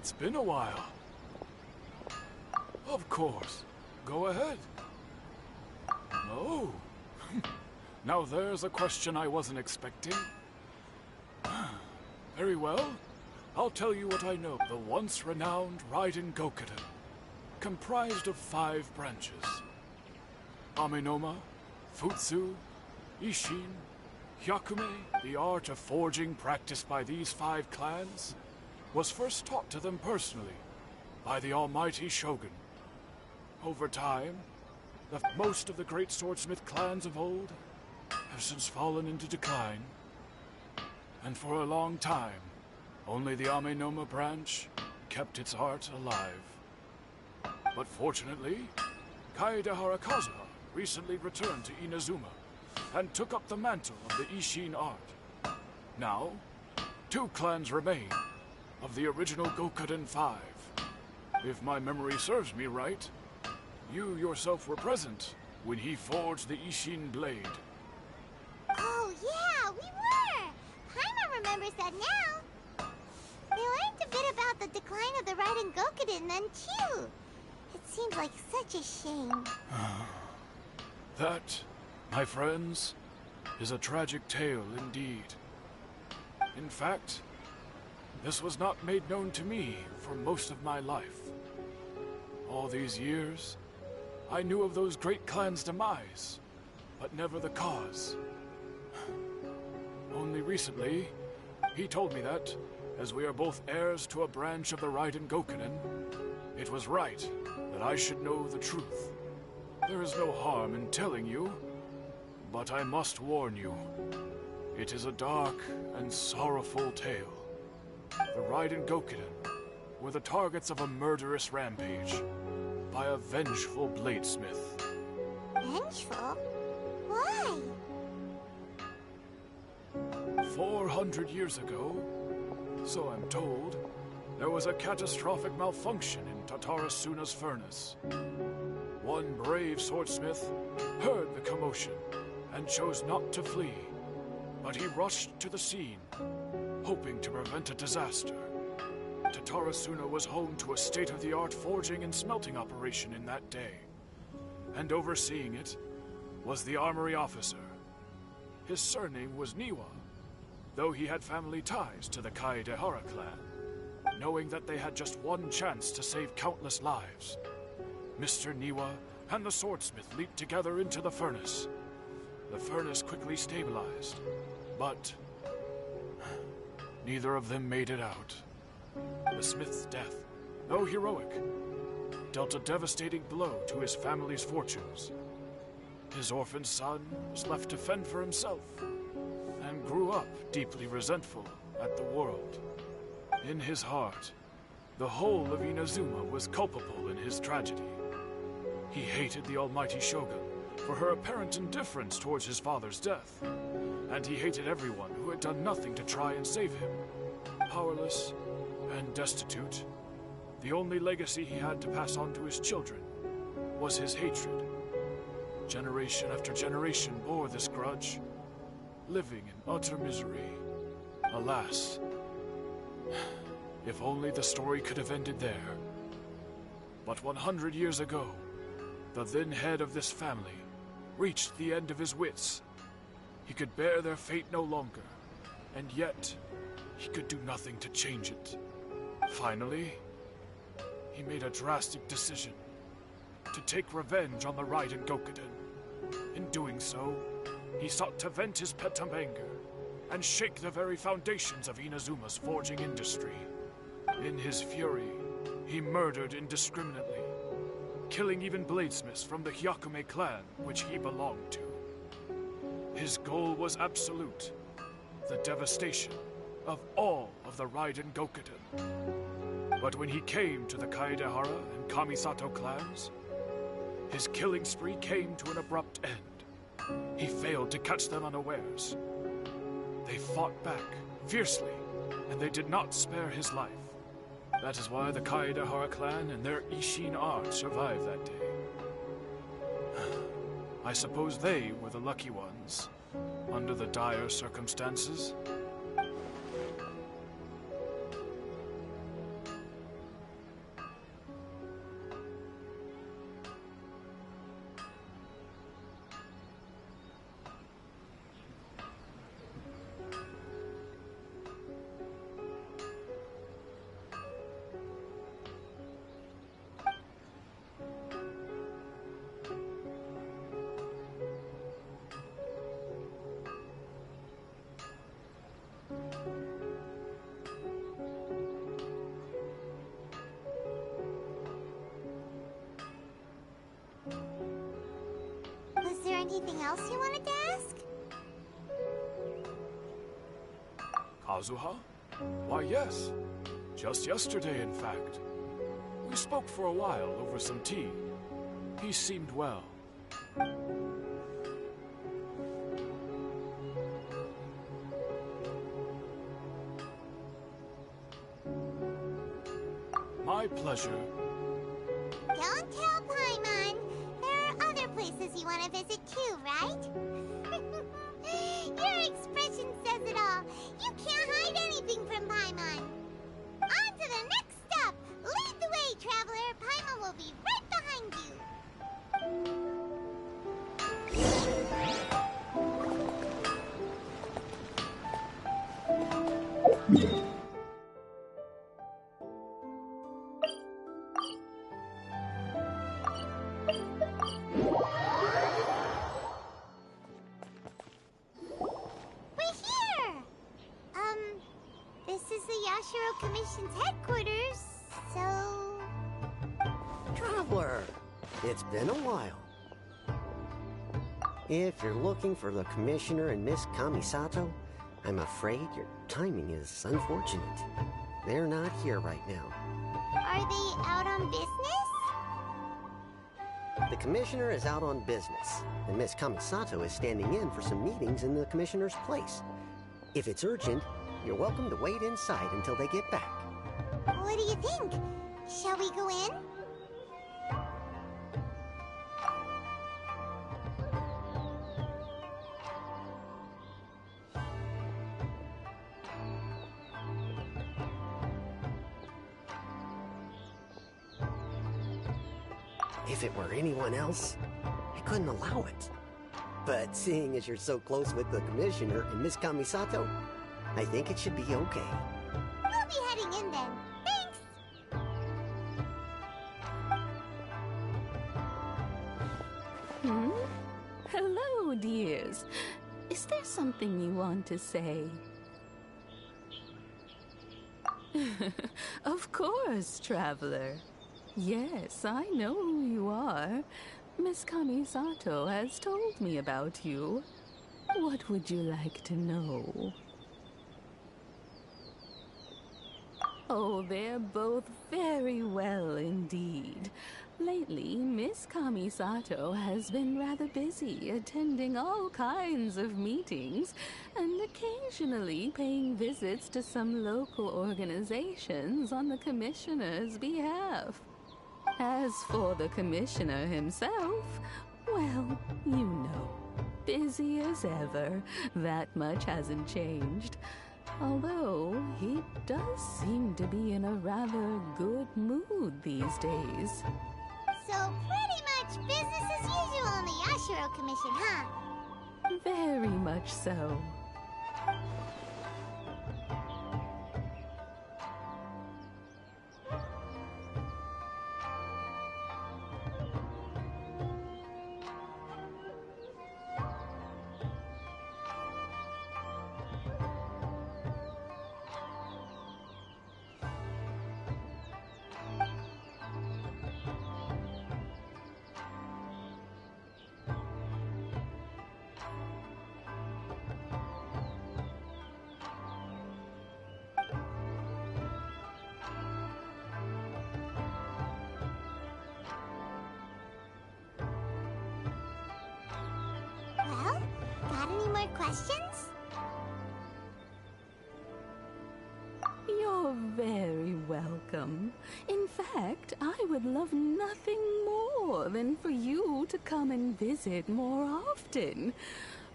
It's been a while. Of course. Go ahead. No. Now there's a question I wasn't expecting. Very well. I'll tell you what I know. The once renowned Reigen, comprised of 5 branches. Amenoma, Futsu, Ishin, Hyakume. The art of forging practiced by these 5 clans was first taught to them personally by the almighty Shogun. Over time, most of the great swordsmith clans of old have since fallen into decline. And for a long time, only the Amenoma branch kept its art alive. But fortunately, Kaedehara Kazuha recently returned to Inazuma and took up the mantle of the Ishin art. Now, 2 clans remain of the original Gokuden 5. If my memory serves me right, you yourself were present when he forged the Ishin blade. Oh yeah, we were! Paimon remembers that now. We learned a bit about the decline of the Raiden Gokuden then too. It seems like such a shame. That, my friends, is a tragic tale indeed. In fact, this was not made known to me for most of my life. All these years, I knew of those great clans' demise, but never the cause. Only recently, he told me that, as we are both heirs to a branch of the Raiden Gokuden, it was right that I should know the truth. There is no harm in telling you, but I must warn you. It is a dark and sorrowful tale. The Raiden Gokuden were the targets of a murderous rampage by a vengeful bladesmith. Vengeful? Why? 400 years ago, so I'm told, there was a catastrophic malfunction in Tatarasuna's furnace. One brave swordsmith heard the commotion and chose not to flee, but he rushed to the scene, hoping to prevent a disaster. Tatarasuna was home to a state-of-the-art forging and smelting operation in that day, and overseeing it was the armory officer. His surname was Niwa, though he had family ties to the Kaedehara clan. Knowing that they had just one chance to save countless lives, Mr. Niwa and the swordsmith leaped together into the furnace. The furnace quickly stabilized, but neither of them made it out. The smith's death, though heroic, dealt a devastating blow to his family's fortunes. His orphaned son was left to fend for himself, and grew up deeply resentful at the world. In his heart, the whole of Inazuma was culpable in his tragedy. He hated the almighty Shogun for her apparent indifference towards his father's death, and he hated everyone who had done nothing to try and save him. Powerless and destitute, the only legacy he had to pass on to his children was his hatred. Generation after generation bore this grudge, living in utter misery. Alas, if only the story could have ended there. But 100 years ago, the then head of this family reached the end of his wits. He could bear their fate no longer, and yet he could do nothing to change it. Finally, he made a drastic decision to take revenge on the Raiden Gokuden. In doing so, he sought to vent his pent anger and shake the very foundations of Inazuma's forging industry. In his fury, he murdered indiscriminately, killing even bladesmiths from the Hyakume clan which he belonged to. His goal was absolute, the devastation of all of the Raiden Gokuden. But when he came to the Kaedehara and Kamisato clans, his killing spree came to an abrupt end. He failed to catch them unawares. They fought back fiercely, and they did not spare his life. That is why the Kaedehara clan and their Ishin art survived that day. I suppose they were the lucky ones, under the dire circumstances. anything else you wanted to ask? Kazuha? Why, yes. Just yesterday, in fact. We spoke for a while over some tea. He seemed well. My pleasure. Don't tell Paimon. There are other places you want to visit too, right? Your expression says it all. You can't hide anything from Paimon. On to the next stop. Lead the way, traveler. Paimon will be right behind you. This is the Yashiro Commission's headquarters, so... Traveler, it's been a while. If you're looking for the Commissioner and Miss Kamisato, I'm afraid your timing is unfortunate. They're not here right now. Are they out on business? The Commissioner is out on business, and Miss Kamisato is standing in for some meetings in the Commissioner's place. If it's urgent, you're welcome to wait inside until they get back. What do you think? Shall we go in? If it were anyone else, I couldn't allow it. But seeing as you're so close with the Commissioner and Miss Kamisato, I think it should be okay. We'll be heading in then. Thanks! Hello, dears. Is there something you want to say? Of course, traveler. Yes, I know who you are. Miss Kamisato has told me about you. What would you like to know? Oh, they're both very well indeed. Lately, Miss Kamisato has been rather busy attending all kinds of meetings and occasionally paying visits to some local organizations on the Commissioner's behalf. As for the Commissioner himself, well, you know, busy as ever. That much hasn't changed. Although, he does seem to be in a rather good mood these days. So pretty much business as usual in the Yashiro Commission, huh? Very much so. Well, got any more questions? You're very welcome. In fact, I would love nothing more than for you to come and visit more often.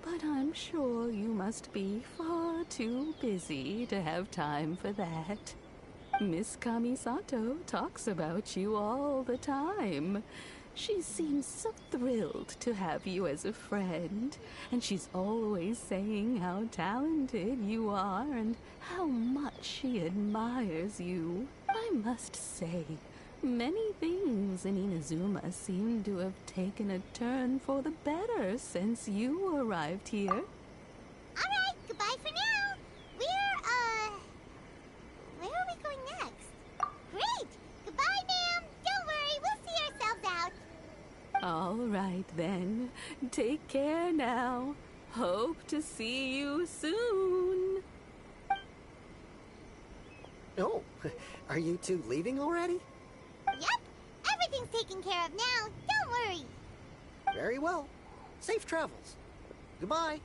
But I'm sure you must be far too busy to have time for that. Miss Kamisato talks about you all the time. She seems so thrilled to have you as a friend, and she's always saying how talented you are and how much she admires you. I must say, many things in Inazuma seem to have taken a turn for the better since you arrived here. All right, goodbye for now. Where are we going next? Great! Goodbye, ma'am. Don't worry, we'll see ourselves out. All right then. Take care now. Hope to see you soon. Oh, are you two leaving already? Yep, everything's taken care of now. Don't worry. Very well. Safe travels. Goodbye.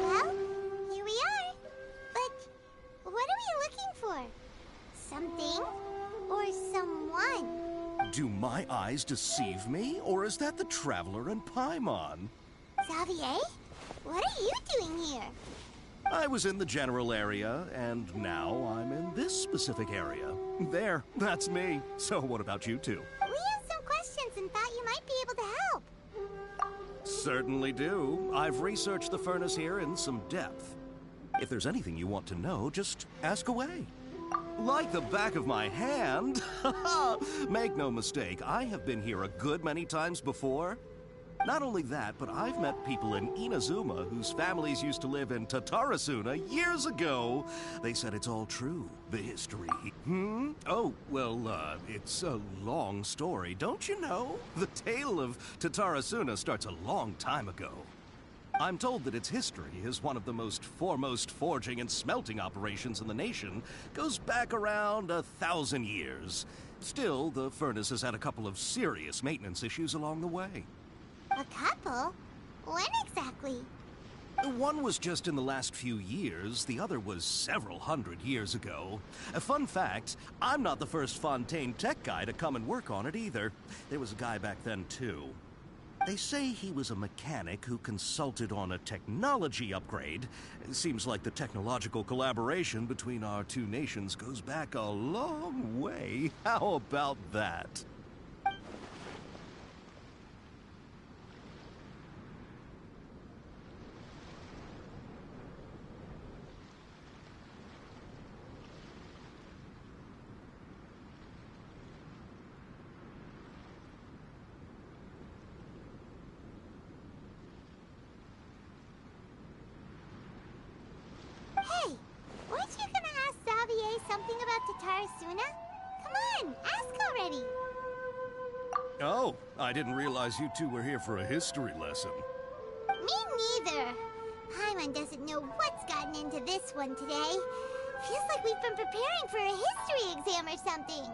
Well, here we are. But what are we looking for? Something or someone? Do my eyes deceive me, or is that the Traveler and Paimon? Xavier, what are you doing here? I was in the general area, and now I'm in this specific area. There, that's me. So what about you two? We have some questions and thought you might be able to help. Certainly do. I've researched the furnace here in some depth. If there's anything you want to know, just ask away. Like the back of my hand. Make no mistake, I have been here a good many times before. Not only that, but I've met people in Inazuma whose families used to live in Tatarasuna years ago. They said it's all true, the history. Oh, well, it's a long story, don't you know? The tale of Tatarasuna starts a long time ago. I'm told that its history is one of the most foremost forging and smelting operations in the nation, goes back around 1,000 years. Still, the furnace has had a couple of serious maintenance issues along the way. A couple? When exactly? One was just in the last few years, the other was several hundred years ago. A fun fact, I'm not the first Fontaine tech guy to come and work on it either. There was a guy back then too. They say he was a mechanic who consulted on a technology upgrade. It seems like the technological collaboration between our two nations goes back a long way. How about that? Hey, weren't you gonna ask Xavier something about Tatarasuna? Come on, ask already. Oh, I didn't realize you two were here for a history lesson. Me neither. Paimon doesn't know what's gotten into this one today. Feels like we've been preparing for a history exam or something.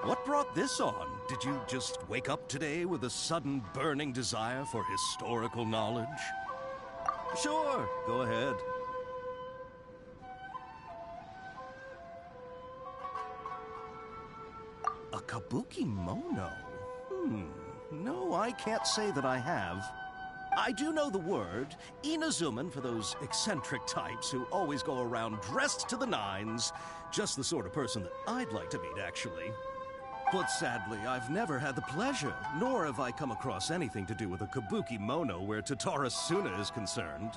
What brought this on? Did you just wake up today with a sudden burning desire for historical knowledge? Sure, go ahead. A kabuki mono? No, I can't say that I have. I do know the word, Inazuman for those eccentric types who always go around dressed to the nines. Just the sort of person that I'd like to meet, actually. But sadly, I've never had the pleasure, nor have I come across anything to do with a kabuki mono where Tatarasuna is concerned.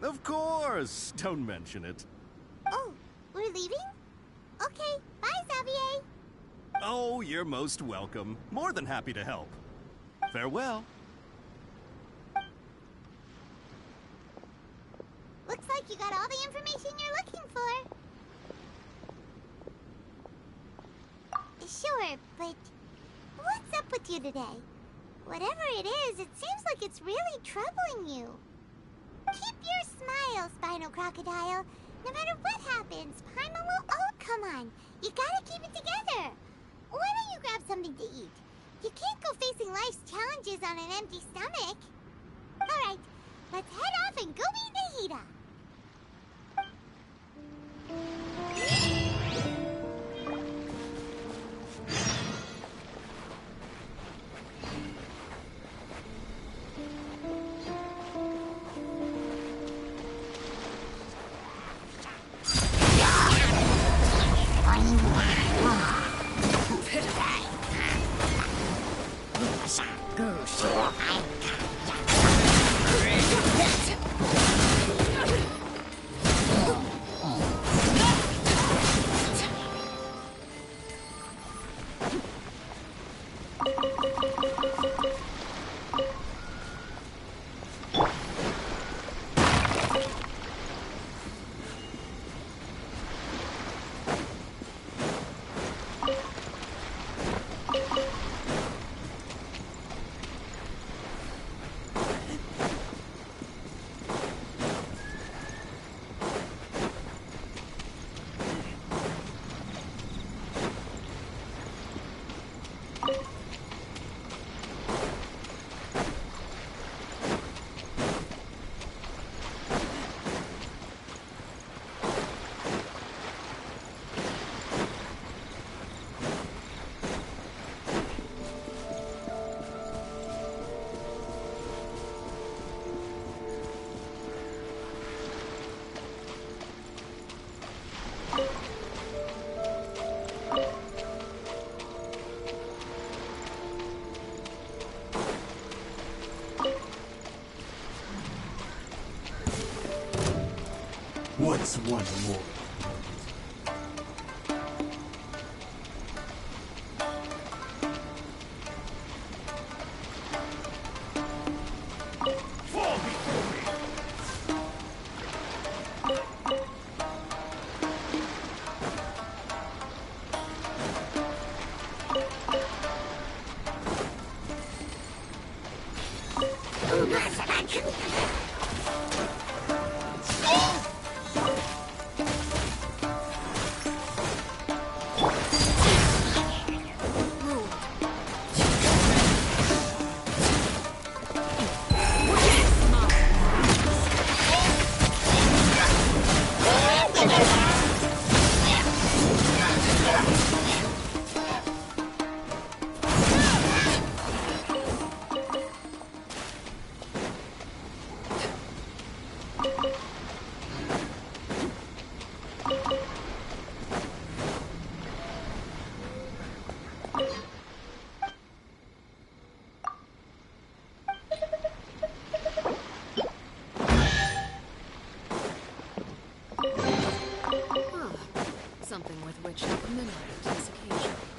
Of course! Don't mention it. Oh, we're leaving? Okay, bye, Xavier. Oh, you're most welcome. More than happy to help. Farewell. Looks like you got all the information you're looking for. Sure, but what's up with you today? Whatever it is, it seems like it's really troubling you. Keep your smile, Spinal Crocodile. No matter what happens, Paimon will... Oh, come on. You gotta keep it together. Why don't you grab something to eat? You can't go facing life's challenges on an empty stomach. All right, let's head off and go meet Nahida. What's one more? Something with which to commemorate this occasion.